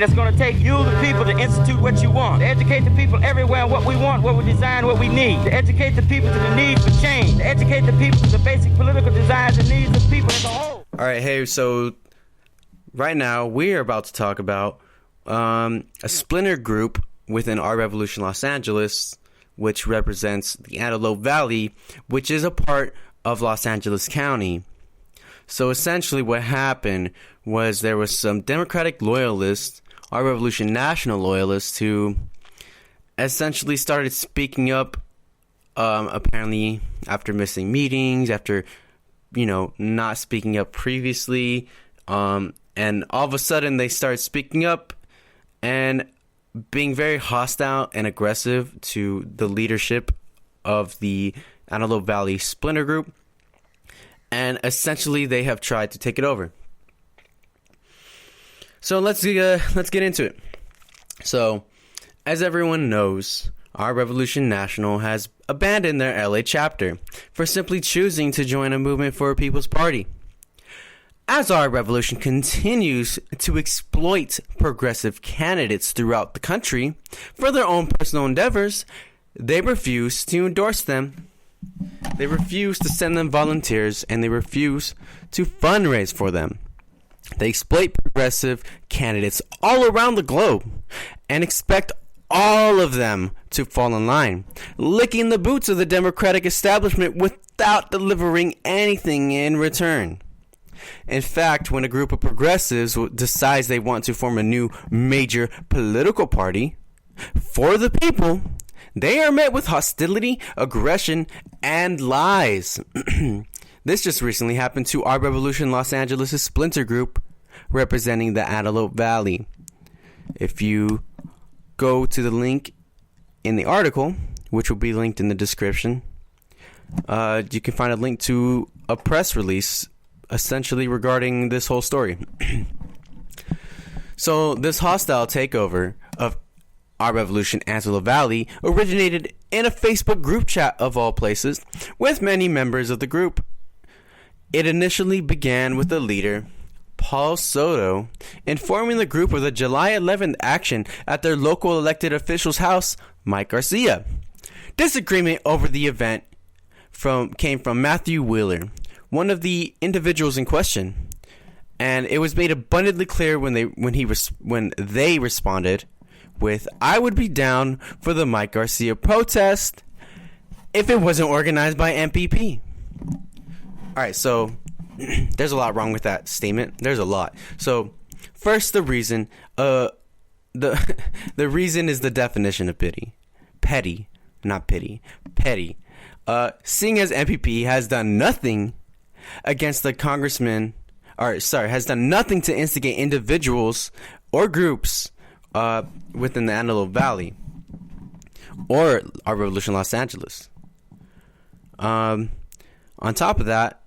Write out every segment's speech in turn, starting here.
It's going to take you, the people, to institute what you want. To educate the people everywhere what we want, what we design, what we need. To educate the people to the need for change. To educate the people to the basic political desires and needs of people as a whole. All right, hey, so right now we are about to talk about a splinter group within Our Revolution Los Angeles, which represents the Antelope Valley, which is a part of Los Angeles County. So essentially what happened was there was some Democratic loyalists, Our Revolution National loyalists, who essentially started speaking up, apparently after missing meetings, after, not speaking up previously, and all of a sudden they started speaking up and being very hostile and aggressive to the leadership of the Antelope Valley Splinter Group, and essentially they have tried to take it over. So let's get into it. So, as everyone knows, Our Revolution National has abandoned their LA chapter for simply choosing to join a movement for a People's Party. As Our Revolution continues to exploit progressive candidates throughout the country for their own personal endeavors, they refuse to endorse them. They refuse to send them volunteers, and they refuse to fundraise for them. They exploit progressive candidates all around the globe and expect all of them to fall in line, licking the boots of the Democratic establishment without delivering anything in return. In fact, when a group of progressives decides they want to form a new major political party for the people, they are met with hostility, aggression, and lies. This just recently happened to Our Revolution Los Angeles' splinter group representing the Antelope Valley. If you go to the link in the article, which will be linked in the description, you can find a link to a press release essentially regarding this whole story. So this hostile takeover of Our Revolution Antelope Valley originated in a Facebook group chat of all places with many members of the group. It initially began with the leader, Paul Soto, informing the group of the July 11th action at their local elected official's house, Mike Garcia. Disagreement over the event came from Matthew Wheeler, one of the individuals in question, and it was made abundantly clear when they responded with, "I would be down for the Mike Garcia protest if it wasn't organized by MPP." Alright, so there's a lot wrong with that statement. There's a lot. So first, the reason the reason is the definition of pity. Petty, not pity. Petty. Seeing as MPP has done nothing against the congressman, has done nothing to instigate individuals or groups within the Antelope Valley or Our Revolution Los Angeles. On top of that,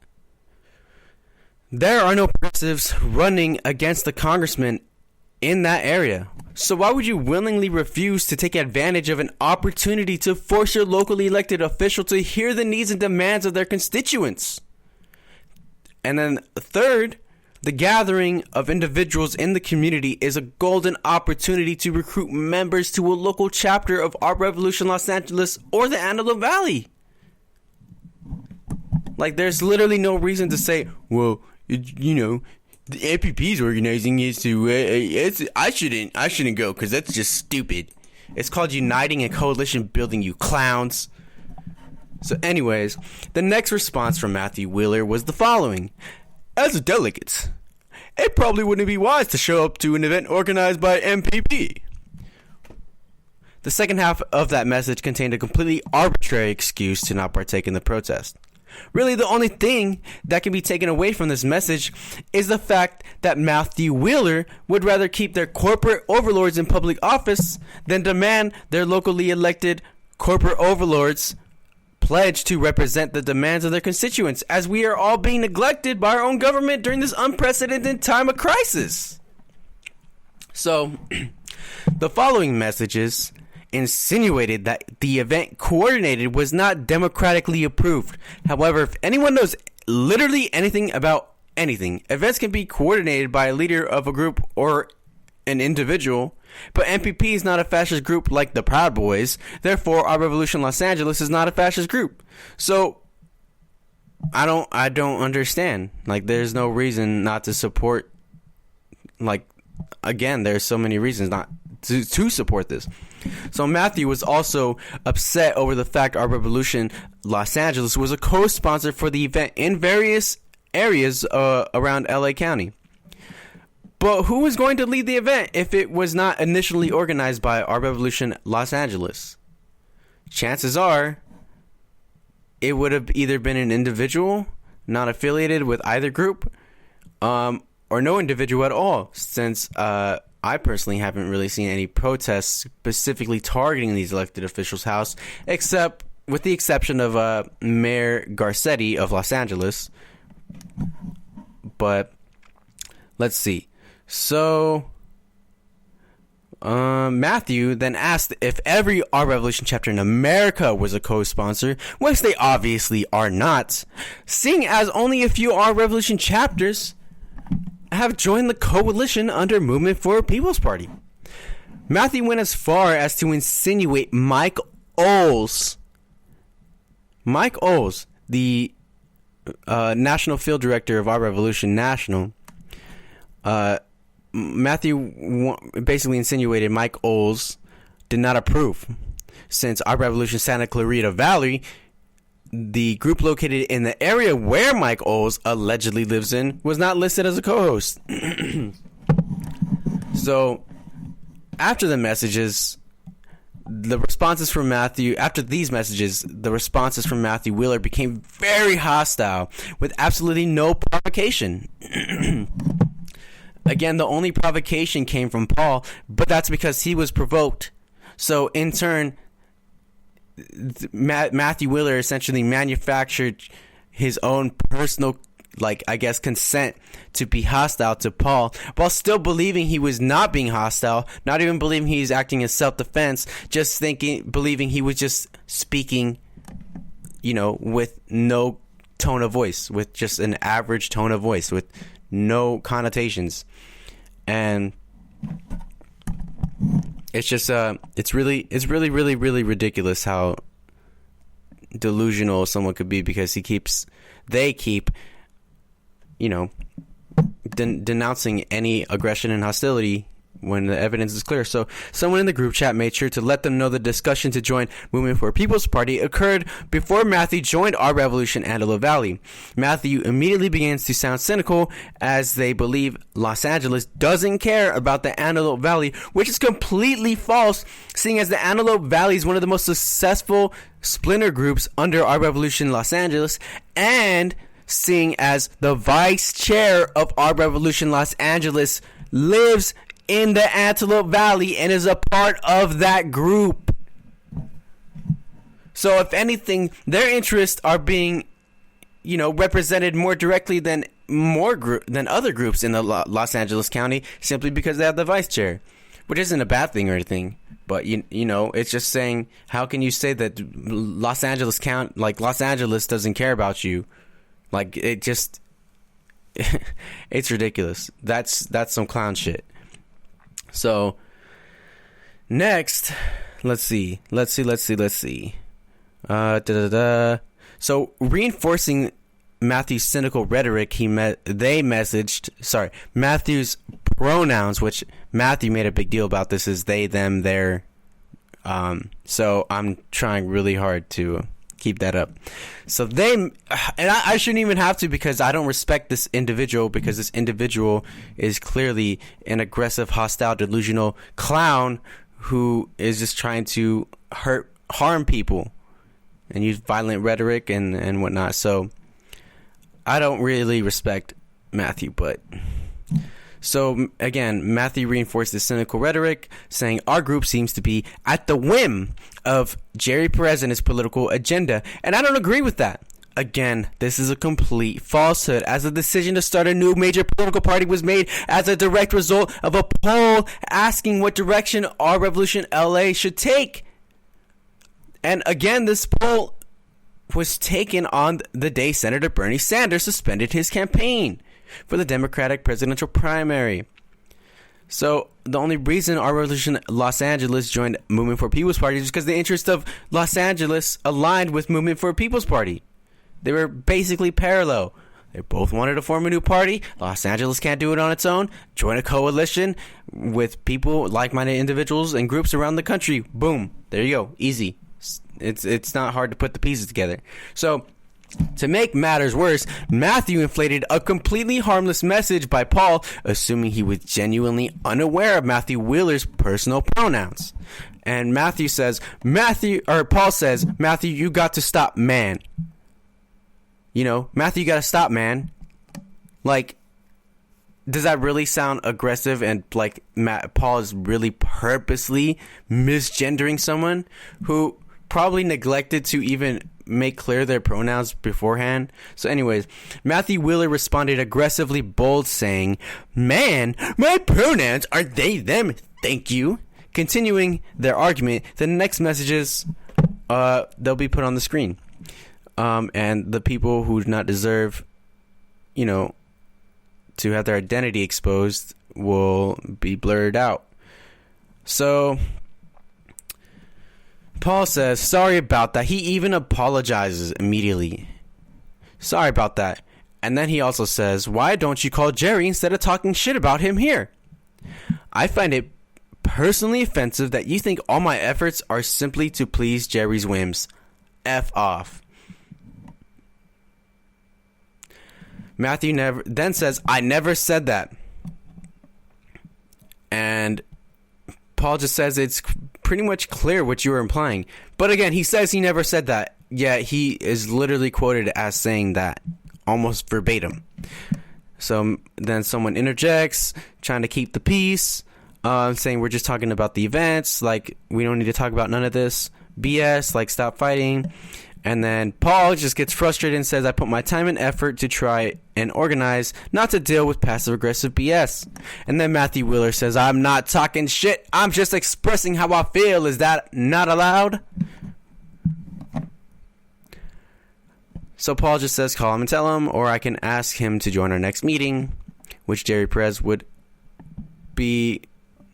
there are no progressives running against the congressman in that area. So why would you willingly refuse to take advantage of an opportunity to force your locally elected official to hear the needs and demands of their constituents? And then third, the gathering of individuals in the community is a golden opportunity to recruit members to a local chapter of Our Revolution Los Angeles or the Antelope Valley. Like, there's literally no reason to say, well, the MPP's organizing is to, I shouldn't go because that's just stupid. It's called uniting and coalition building, you clowns. So anyways, the next response from Matthew Wheeler was the following. As a delegate, it probably wouldn't be wise to show up to an event organized by MPP. The second half of that message contained a completely arbitrary excuse to not partake in the protest. Really, the only thing that can be taken away from this message is the fact that Matthew Wheeler would rather keep their corporate overlords in public office than demand their locally elected corporate overlords pledge to represent the demands of their constituents, as we are all being neglected by our own government during this unprecedented time of crisis. So, the following messages insinuated that the event coordinated was not democratically approved. However, if anyone knows literally anything about anything, events can be coordinated by a leader of a group or an individual. But MPP is not a fascist group like the Proud Boys. Therefore, Our Revolution Los Angeles is not a fascist group. So I don't understand. Like, there's no reason not to support. Like, again, there's so many reasons not to support this. So Matthew was also upset over the fact Our Revolution Los Angeles was a co-sponsor for the event in various areas around LA County. But who was going to lead the event if it was not initially organized by Our Revolution Los Angeles? Chances are it would have either been an individual not affiliated with either group, or no individual at all, since I personally haven't really seen any protests specifically targeting these elected officials' house, except with the exception of Mayor Garcetti of Los Angeles. But let's see. So Matthew then asked if every Our Revolution chapter in America was a co-sponsor, which they obviously are not, seeing as only a few Our Revolution chapters have joined the coalition under Movement for a People's Party. Matthew went as far as to insinuate Mike Oles, the national field director of Our Revolution National, Matthew basically insinuated Mike Oles did not approve, since Our Revolution Santa Clarita Valley, the group located in the area where Mike Oles allegedly lives in, was not listed as a co-host. So, after the messages, the responses from Matthew Wheeler became very hostile, with absolutely no provocation. Again, the only provocation came from Paul, but that's because he was provoked. So, in turn, Matthew Wheeler essentially manufactured his own personal, consent to be hostile to Paul, while still believing he was not being hostile, not even believing he's acting in self-defense, just believing he was just speaking, with no tone of voice, with just an average tone of voice, with no connotations. And it's just it's really ridiculous how delusional someone could be, because they keep denouncing any aggression and hostility when the evidence is clear. So someone in the group chat made sure to let them know the discussion to join Movement for a People's Party occurred before Matthew joined Our Revolution Antelope Valley. Matthew immediately begins to sound cynical, as they believe Los Angeles doesn't care about the Antelope Valley, which is completely false, seeing as the Antelope Valley is one of the most successful splinter groups under Our Revolution Los Angeles, and seeing as the vice chair of Our Revolution Los Angeles lives in the Antelope Valley and is a part of that group. So if anything, their interests are being, represented more directly than other groups in the Los Angeles County, simply because they have the vice chair, which isn't a bad thing or anything. But it's just saying, how can you say that Los Angeles doesn't care about you? It's ridiculous. That's some clown shit. So, next, let's see. So, reinforcing Matthew's cynical rhetoric, Matthew's pronouns, which Matthew made a big deal about. This is they, them, their. So, I'm trying really hard to keep that up. So and I shouldn't even have to, because I don't respect this individual, because this individual is clearly an aggressive, hostile, delusional clown who is just trying to harm people and use violent rhetoric and whatnot. So I don't really respect Matthew, but so again, Matthew reinforced the cynical rhetoric, saying our group seems to be at the whim of Jerry Perez and his political agenda, and I don't agree with that. Again, this is a complete falsehood, as the decision to start a new major political party was made as a direct result of a poll asking what direction Our Revolution LA should take. And again, this poll was taken on the day Senator Bernie Sanders suspended his campaign for the Democratic presidential primary. So the only reason Our Revolution Los Angeles joined Movement for People's Party is because the interest of Los Angeles aligned with Movement for People's Party. They were basically parallel. They both wanted to form a new party. Los Angeles can't do it on its own. Join a coalition with people, like-minded individuals and groups around the country. Boom. There you go. Easy. It's not hard to put the pieces together. So, to make matters worse, Matthew inflated a completely harmless message by Paul, assuming he was genuinely unaware of Matthew Wheeler's personal pronouns. And Paul says, Matthew, you got to stop, man. You know, Matthew, you got to stop, man. Like, does that really sound aggressive and like Paul is really purposely misgendering someone who probably neglected to even make clear their pronouns beforehand? So anyways, Matthew Wheeler responded aggressively bold, saying, "Man, my pronouns are they, them, thank you." Continuing their argument, the next messages they'll be put on the screen. And the people who do not deserve, you know, to have their identity exposed will be blurred out. So Paul says, sorry about that. He even apologizes immediately. Sorry about that. And then he also says, why don't you call Jerry instead of talking shit about him here? I find it personally offensive that you think all my efforts are simply to please Jerry's whims. F off. Matthew then says, I never said that. And Paul just says it's pretty much clear what you were implying. But again, he says he never said that. Yet he is literally quoted as saying that, almost verbatim. So then someone interjects, trying to keep the peace, saying we're just talking about the events, like we don't need to talk about none of this BS, like stop fighting. And then Paul just gets frustrated and says, I put my time and effort to try and organize, not to deal with passive-aggressive BS. And then Matthew Wheeler says, I'm not talking shit. I'm just expressing how I feel. Is that not allowed? So Paul just says, call him and tell him, or I can ask him to join our next meeting, which Jerry Perez would be,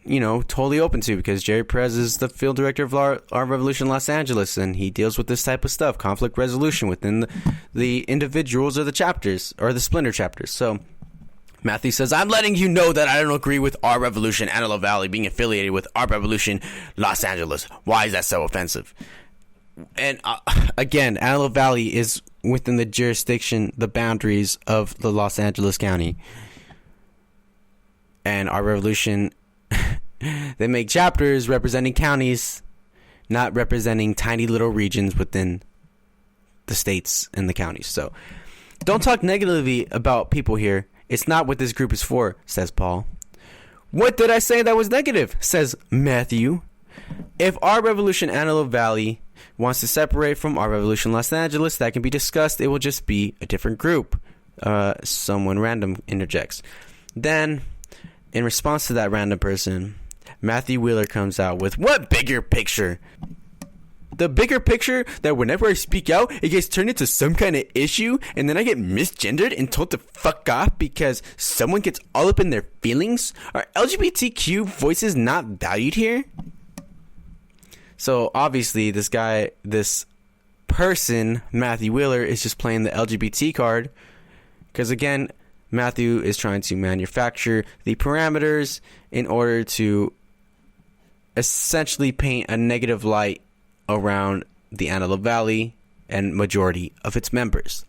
you know, totally open to, because Jerry Perez is the field director of Our Revolution Los Angeles, and he deals with this type of stuff, conflict resolution within the individuals or the chapters, or the splinter chapters. So Matthew says, I'm letting you know that I don't agree with Our Revolution Antelope Valley being affiliated with Our Revolution Los Angeles. Why is that so offensive? And again, Antelope Valley is within the jurisdiction, the boundaries of the Los Angeles County. And Our Revolution, they make chapters representing counties, not representing tiny little regions within the states and the counties. So don't talk negatively about people here. It's not what this group is for, says Paul. What did I say that was negative, says Matthew. If Our Revolution Antelope Valley wants to separate from Our Revolution Los Angeles, that can be discussed. It will just be a different group. Someone random interjects. Then, in response to that random person, Matthew Wheeler comes out with, what bigger picture? The bigger picture that whenever I speak out, it gets turned into some kind of issue, and then I get misgendered and told to fuck off because someone gets all up in their feelings? Are LGBTQ voices not valued here? So obviously this person, Matthew Wheeler, is just playing the LGBT card. Because again, Matthew is trying to manufacture the parameters in order to essentially paint a negative light around the Antelope Valley and majority of its members.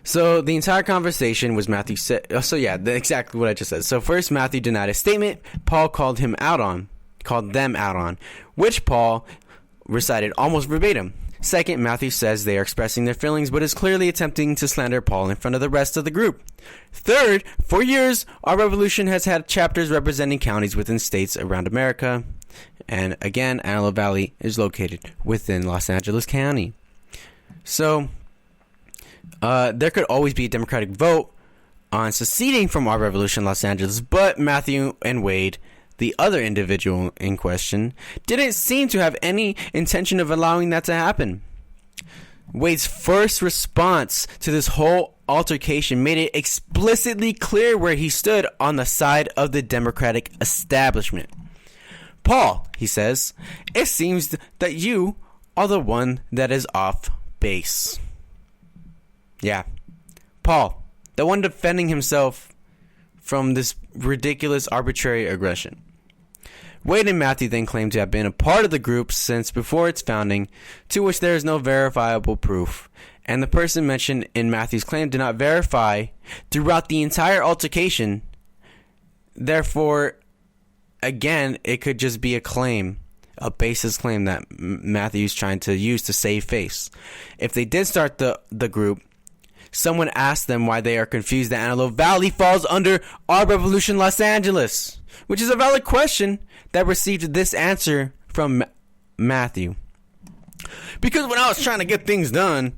So the entire conversation was Matthew said. So yeah, exactly what I just said. So first, Matthew denied a statement Paul called them out on, which Paul recited almost verbatim. Second, Matthew says they are expressing their feelings, but is clearly attempting to slander Paul in front of the rest of the group. Third, for years, Our Revolution has had chapters representing counties within states around America. And again, Antelope Valley is located within Los Angeles County. So, there could always be a Democratic vote on seceding from Our Revolution Los Angeles, but Matthew and Wade, the other individual in question, didn't seem to have any intention of allowing that to happen. Wade's first response to this whole altercation made it explicitly clear where he stood on the side of the Democratic establishment. Paul, he says, it seems that you are the one that is off base. Yeah, Paul, the one defending himself from this ridiculous arbitrary aggression. Wade and Matthew then claim to have been a part of the group since before its founding, to which there is no verifiable proof, and the person mentioned in Matthew's claim did not verify throughout the entire altercation. Therefore, again, it could just be a claim, a baseless claim that Matthew's trying to use to save face. If they did start the group, someone asked them why they are confused that Antelope Valley falls under Our Revolution Los Angeles, which is a valid question that received this answer from Matthew. Because when I was trying to get things done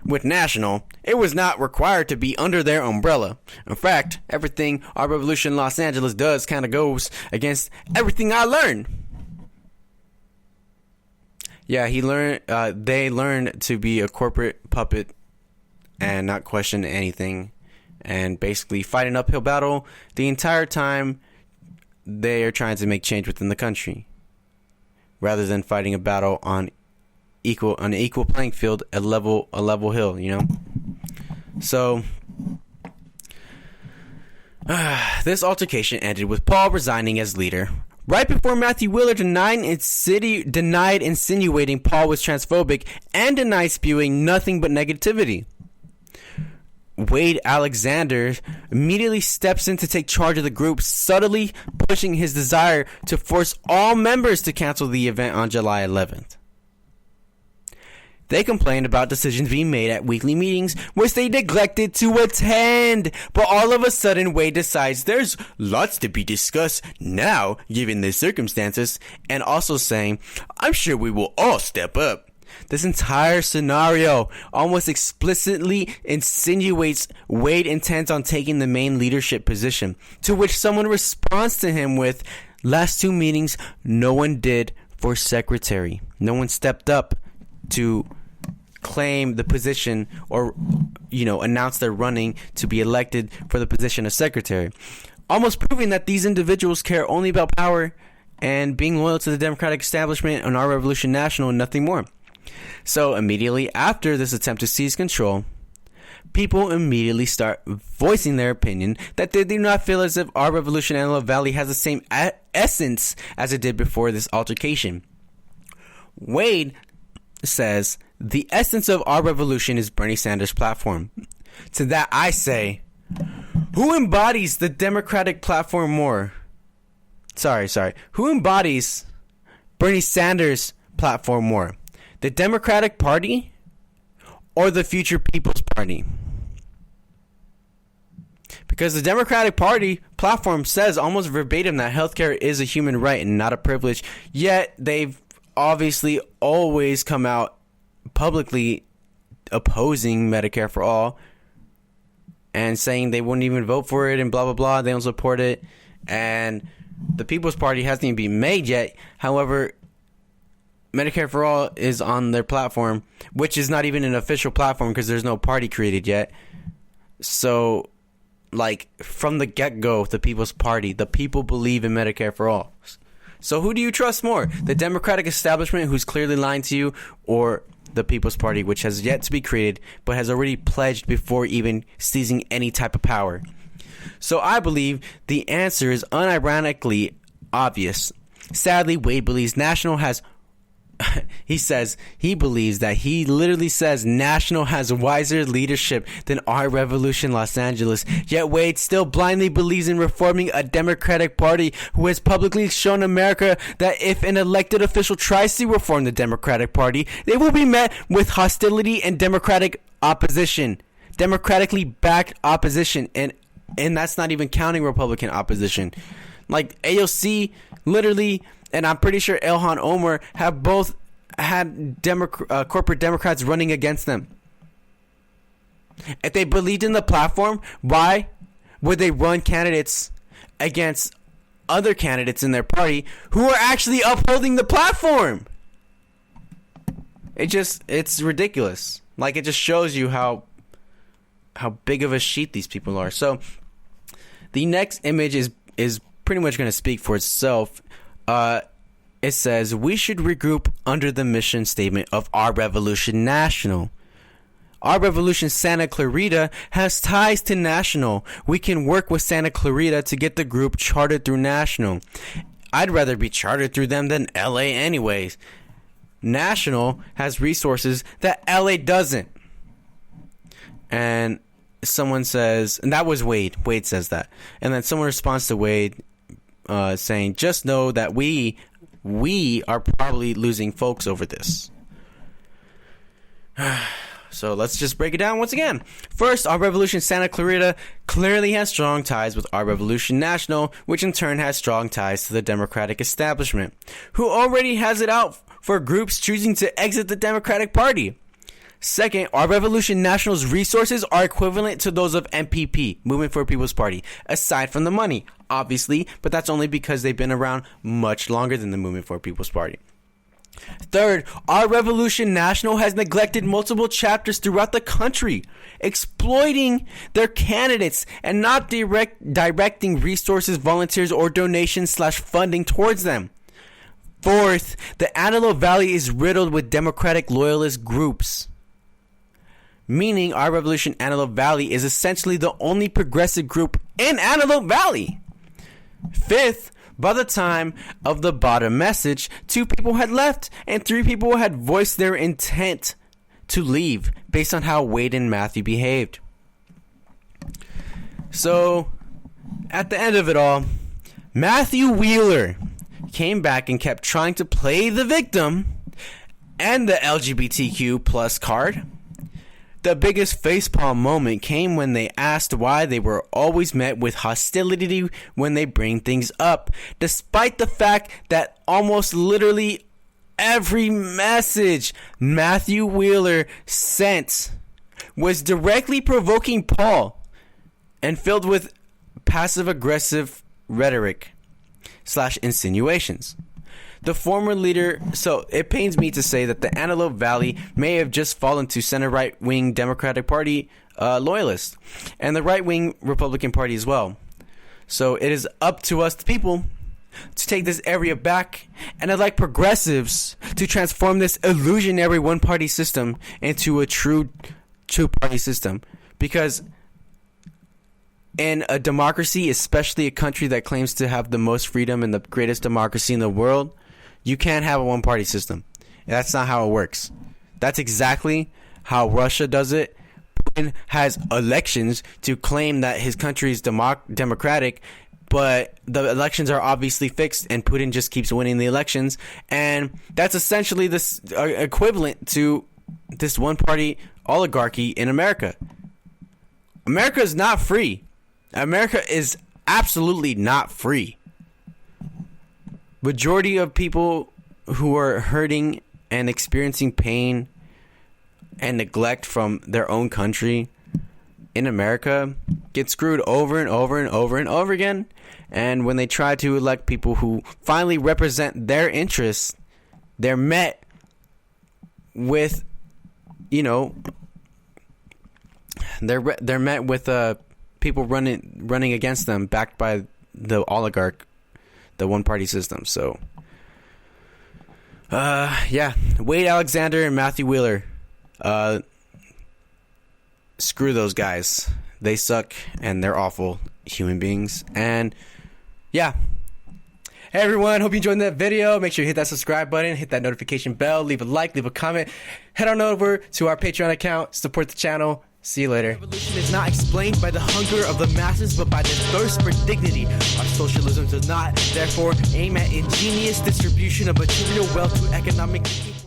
with National, it was not required to be under their umbrella. In fact, everything Our Revolution Los Angeles does kind of goes against everything I learned. Yeah, they learned to be a corporate puppet and not question anything, and basically fight an uphill battle the entire time they are trying to make change within the country, rather than fighting a battle on an equal playing field, a level hill, you know. So this altercation ended with Paul resigning as leader, right before Matthew Wheeler denied insinuating Paul was transphobic and denied spewing nothing but negativity. Wade Alexander immediately steps in to take charge of the group, subtly pushing his desire to force all members to cancel the event on July 11th. They complained about decisions being made at weekly meetings, which they neglected to attend. But all of a sudden, Wade decides there's lots to be discussed now, given the circumstances, and also saying, I'm sure we will all step up. This entire scenario almost explicitly insinuates Wade intends on taking the main leadership position, to which someone responds to him with, last two meetings, no one did for secretary. No one stepped up to claim the position or, announce they're running to be elected for the position of secretary. Almost proving that these individuals care only about power and being loyal to the Democratic establishment and Our Revolution National and nothing more. So immediately after this attempt to seize control, people immediately start voicing their opinion that they do not feel as if Our Revolution Antelope Valley has the same essence as it did before this altercation. Wade says the essence of Our Revolution is Bernie Sanders' platform. To that I say, who embodies the Democratic platform more? Sorry. Who embodies Bernie Sanders' platform more? The Democratic Party or the Future People's Party? Because the Democratic Party platform says almost verbatim that healthcare is a human right and not a privilege, yet they've obviously always come out publicly opposing Medicare for all and saying they wouldn't even vote for it and blah, blah, blah. They don't support it. And the People's Party hasn't even been made yet. However, Medicare for All is on their platform, which is not even an official platform because there's no party created yet. So, from the get-go, the People's Party, the people believe in Medicare for All. So who do you trust more? The Democratic establishment, who's clearly lying to you, or the People's Party, which has yet to be created, but has already pledged before even seizing any type of power? So I believe the answer is unironically obvious. Sadly, Wade believes National has he believes that he literally says National has wiser leadership than Our Revolution Los Angeles. Yet Wade still blindly believes in reforming a Democratic Party who has publicly shown America that if an elected official tries to reform the Democratic Party, they will be met with hostility and democratic opposition. Democratically backed opposition. And that's not even counting Republican opposition. Like AOC, literally, and I'm pretty sure Ilhan Omar have both had corporate Democrats running against them. If they believed in the platform, why would they run candidates against other candidates in their party who are actually upholding the platform? It's ridiculous. Like, it just shows you how big of a sheet these people are. So the next image is pretty much going to speak for itself. It says, we should regroup under the mission statement of Our Revolution National. Our Revolution Santa Clarita has ties to National. We can work with Santa Clarita to get the group chartered through National. I'd rather be chartered through them than LA anyways. National has resources that LA doesn't. And someone says, and that was Wade. Wade says that. And then someone responds to Wade saying, just know that we are probably losing folks over this. So let's just break it down once again. First, Our Revolution Santa Clarita clearly has strong ties with Our Revolution National, which in turn has strong ties to the Democratic establishment, who already has it out for groups choosing to exit the Democratic Party. Second, Our Revolution National's resources are equivalent to those of MPP, Movement for People's Party, aside from the money, obviously, but that's only because they've been around much longer than the Movement for People's Party. Third, Our Revolution National has neglected multiple chapters throughout the country, exploiting their candidates and not directing resources, volunteers, or donations/funding towards them. Fourth, the Antelope Valley is riddled with Democratic loyalist groups, meaning Our Revolution Antelope Valley is essentially the only progressive group in Antelope Valley. Fifth, by the time of the bottom message, 2 people had left and 3 people had voiced their intent to leave based on how Wade and Matthew behaved. So, at the end of it all, Matthew Wheeler came back and kept trying to play the victim and the LGBTQ plus card. The biggest facepalm moment came when they asked why they were always met with hostility when they bring things up, despite the fact that almost literally every message Matthew Wheeler sent was directly provoking Paul and filled with passive-aggressive rhetoric / insinuations. The former leader, so it pains me to say that the Antelope Valley may have just fallen to center right-wing Democratic Party loyalists and the right-wing Republican Party as well. So it is up to us, the people, to take this area back, and I'd like progressives to transform this illusionary one-party system into a true two-party system. Because in a democracy, especially a country that claims to have the most freedom and the greatest democracy in the world, you can't have a one-party system. That's not how it works. That's exactly how Russia does it. Putin has elections to claim that his country is democratic, but the elections are obviously fixed, and Putin just keeps winning the elections. And that's essentially this equivalent to this one-party oligarchy in America. America is not free. America is absolutely not free. Majority of people who are hurting and experiencing pain and neglect from their own country in America get screwed over and over and over and over again. And when they try to elect people who finally represent their interests, they're met with, you know, they're met with people running against them, backed by the oligarch, the one-party system. So, yeah, Wade Alexander and Matthew Wheeler, screw those guys. They suck, and they're awful human beings. And, yeah. Hey, everyone. Hope you enjoyed that video. Make sure you hit that subscribe button, hit that notification bell, leave a like, leave a comment. Head on over to our Patreon account, support the channel. See you later. Revolution is not explained by the hunger of the masses, but by the thirst for dignity. Our socialism does not, therefore, aim at ingenious distribution of material wealth to economic